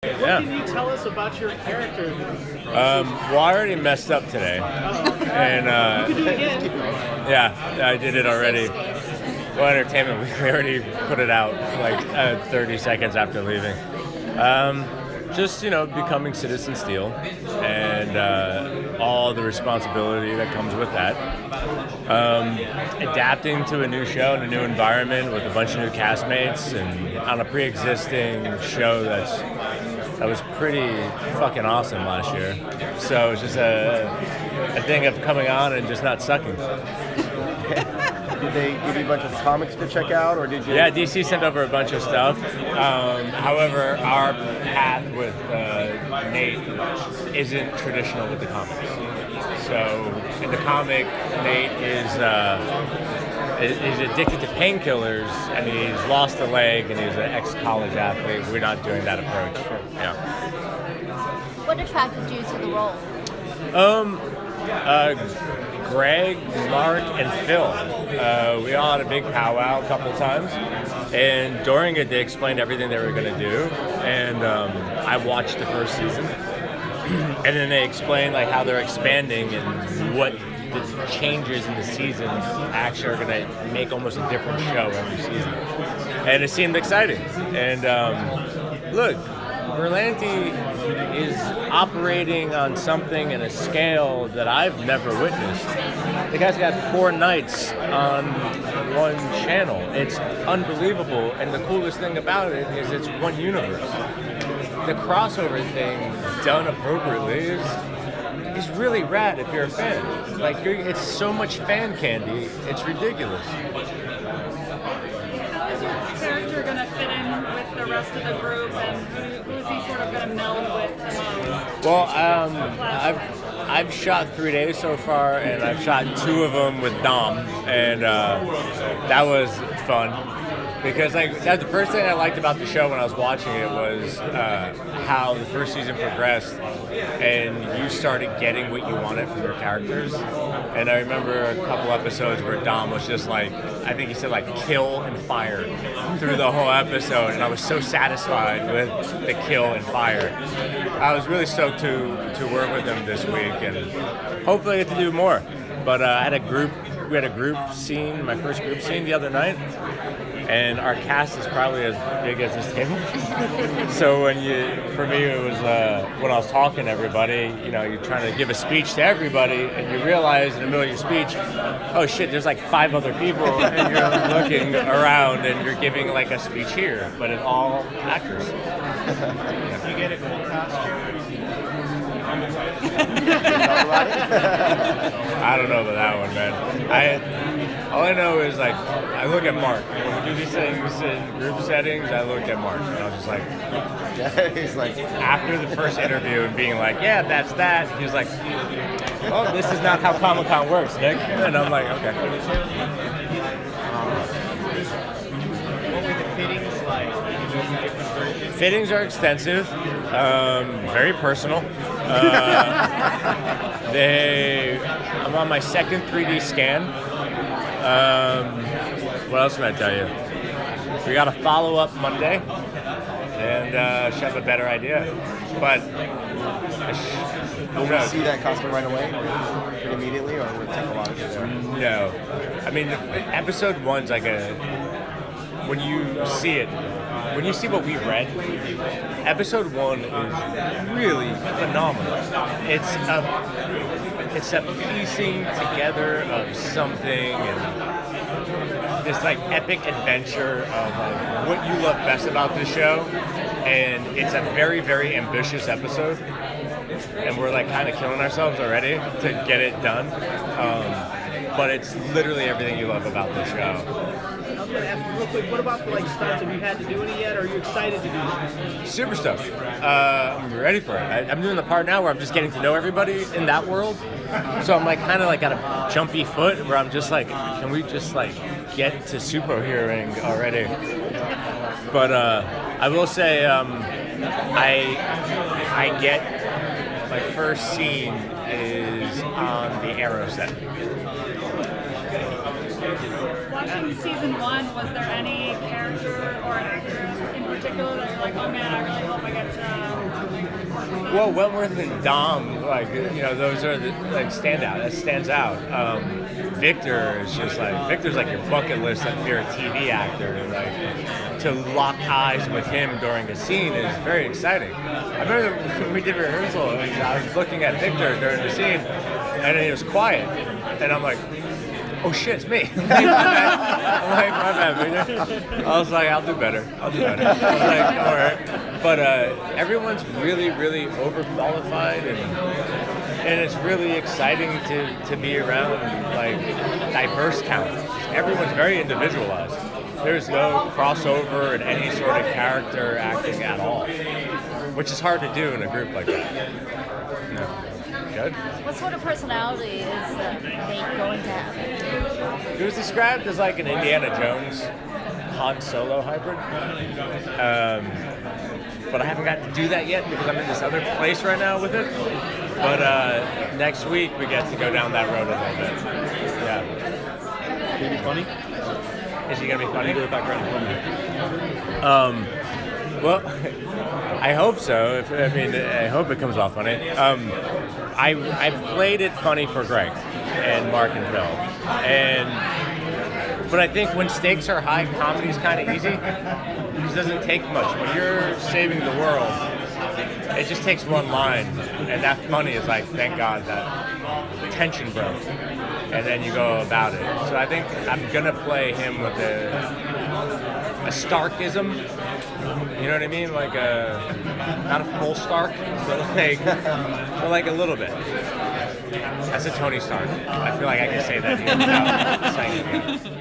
What can you tell us about your character? Well, I already messed up today. And you can do it again. yeah, I did it already. Well, Entertainment Week, we already put it out like 30 seconds after leaving. Just, becoming Citizen Steel and all the responsibility that comes with that. Adapting to a new show and a new environment with a bunch of new castmates and on a pre-existing show that was pretty fucking awesome last year. So it's just a thing of coming on and just not sucking. Did they give you a bunch of comics to check out, or did you? Yeah, DC sent over a bunch of stuff. However, our path with Nate isn't traditional with the comics. So in the comic, Nate is addicted to painkillers, and he's lost a leg, and he's an ex-college athlete. We're not doing that approach. Yeah. What attracted you to the role? Greg, Mark, and Phil. We all had a big powwow a couple times, and during it they explained everything they were going to do, and I watched the first season, and then they explained like how they're expanding and what the changes in the seasons actually are going to make almost a different show every season, and it seemed exciting. And look, Berlanti is operating on something in a scale that I've never witnessed. The guy's got 4 nights on one channel. It's unbelievable, and the coolest thing about it is it's one universe. The crossover thing done appropriately is really rad if you're a fan. Like, it's so much fan candy, it's ridiculous. How is your character going to fit in with the rest of the group, and who's he sort of going to meld with the most? Well, I've shot 3 days so far, and I've shot 2 of them with Dom, and that was fun. Because that's the first thing I liked about the show when I was watching it was how the first season progressed, and you started getting what you wanted from your characters. And I remember a couple episodes where Dom was just like, I think he said like kill and fire through the whole episode, and I was so satisfied with the kill and fire. I was really stoked to work with him this week, and hopefully I get to do more. But we had a group scene, my first group scene the other night, and our cast is probably as big as this table. So for me, it was when I was talking to everybody, you're trying to give a speech to everybody, and you realize in the middle of your speech, oh shit, there's like 5 other people, and you're looking around and you're giving like a speech here, but it's all actors. If you get a cool costume. I don't know about that one, man. All I know is like I look at Mark when we do these things in group settings. I look at Mark, and I was just like, he's like, after the first interview and being like, yeah, that's that. He was like, oh, this is not how Comic-Con works, Nick. And I'm like, okay. What were the fittings like? Different versions? Fittings are extensive, very personal. I'm on my second 3D scan. What else can I tell you? We got a follow-up Monday, and should have a better idea. But will we see that costume right away, pretty immediately, or will it take a while to get there? No. I mean, episode 1's like when you see what we read, episode 1 is really phenomenal. It's a piecing together of something, and this like epic adventure of like what you love best about this show. And it's a very, very ambitious episode, and we're like kind of killing ourselves already to get it done. But it's literally everything you love about the show. I was going to ask you real quick, what about the stunts? Have you had to do any yet, or are you excited to do it? Super stoked. I'm ready for it. I'm doing the part now where I'm just getting to know everybody in that world. So I'm like kind of like got a jumpy foot where I'm just like, can we just like get to superheroing already? But I will say I get my first scene is on the Arrow set. Watching season 1, was there any character or actor in particular that you're like, oh man, I really hope I get to Well, Wentworth and Dom, like, you know, those are the like standout. That stands out. Victor is just like Victor's like your bucket list if you're a TV actor. Like to lock eyes with him during a scene is very exciting. I remember when we did rehearsal, and I was looking at Victor during the scene, and he was quiet, and I'm like, oh shit, it's me. I'm like, my bad, Victor. I was like, I'll do better. I was like, all right. But everyone's really, really overqualified, and it's really exciting to be around like diverse talent. Everyone's very individualized. There's no crossover in any sort of character acting at all, which is hard to do in a group like that. No. Good. What sort of personality is Nate going to have? It was described as like an Indiana Jones Han Solo hybrid. But I haven't got to do that yet because I'm in this other place right now with it. But next week we get to go down that road a little bit. Yeah. Gonna be funny? Is he gonna be funny? Do the background funny. Well, I hope so. I hope it comes off funny. I played it funny for Greg and Mark and Phil, but I think when stakes are high, comedy's kind of easy. It doesn't take much. When you're saving the world, it just takes one line, and that funny is like, thank God that tension broke, and then you go about it. So I think I'm gonna play him with a Starkism. You know what I mean? Like not a full Stark, but like a little bit. That's a Tony Stark. I feel like I can say that here without saying it again.